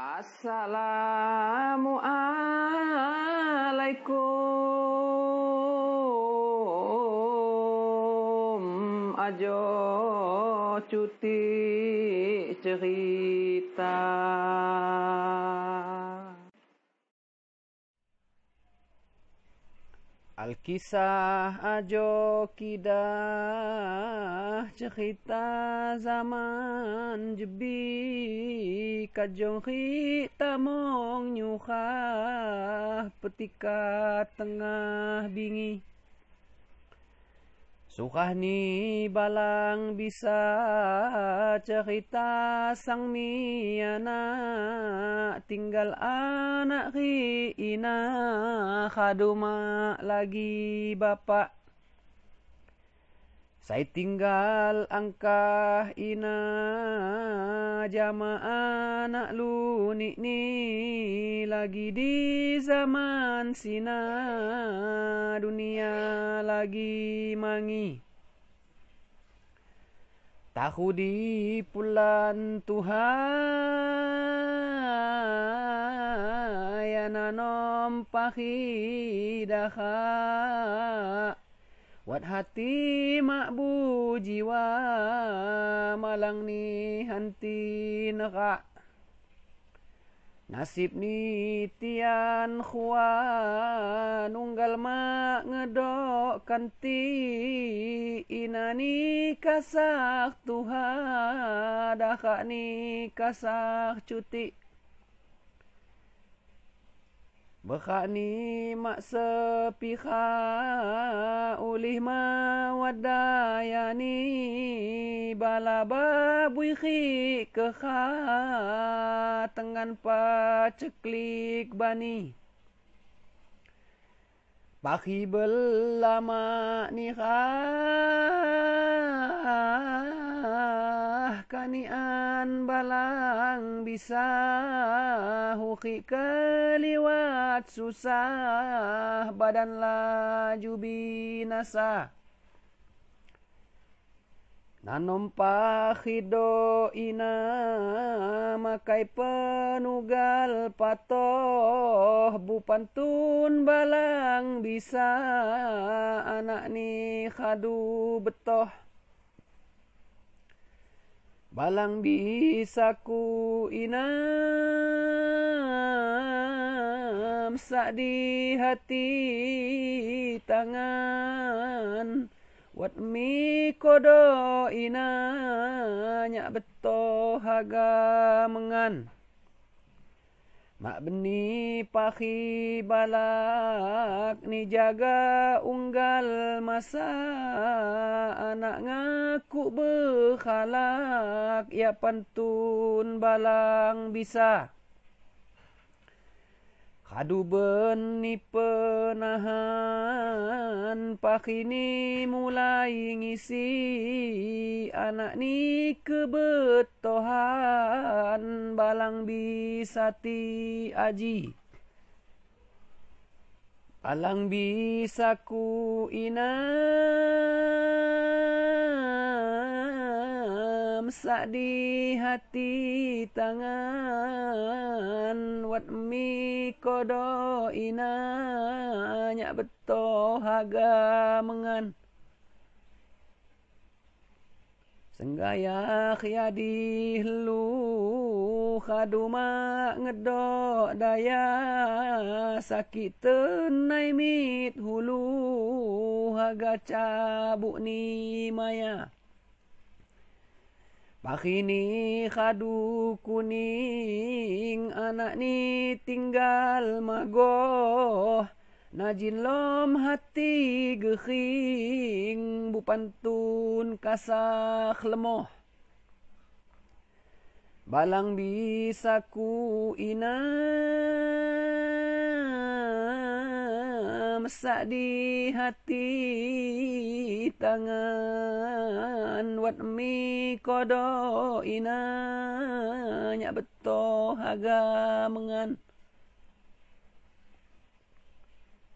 Assalamualaikum, ajo cuti cerita. Alkisah ajo kidah cerita zaman jebi kajong kita mong nyuhah petika tengah bingi. Sukah ni balang bisa cerita sang miana tinggal anak ri ina kaduma lagi bapak. Saya tinggal angkah ina jama anak lunik ni lagi di zaman sina dunia lagi mangi. Tahu di bulan Tuhan ya nanom pahidah wat hati makbu jiwa malang ni hanti nerak. Nasib ni tian khua nunggal mak ngedok kanti inani kasak Tuhan dakak ni kasak cuti. Bekak ni mak sepiha ulih mawadaya ni bala babui khi kekha tengan paceklik bani. Paki belama ni kanian balang bisa huki keliwat susah badan laju binasa. Nanom pahido ina makai penugal patoh bupantun balang bisa anak ni khadu betoh. Balang bisa ku inam sak di hati tangan. Wat mi kodo ina nyak beto haga mengan. Mak beni pahi balak ni jaga unggal masa anak ngaku berhalak ya pantun balang bisa. Kadu beni penahan pahi ni mulai ngisi anak ni kebetohan balang bisa ti aji. Balang bisa ku inam sak di hati tangan wat mi kodo ina nyak beto haga mengan. Senggaya khiadi helu khaduma ngedok daya sakit tenai mit hulu haga cabuk ni maya. Pagi ni khadu kuning anak ni tinggal magoh. Najin lom hati gehing bupantun kasak lemoh. Balang bisa ku inam sak di hati tangan wat mi kodo ina nyak beto haga mengan.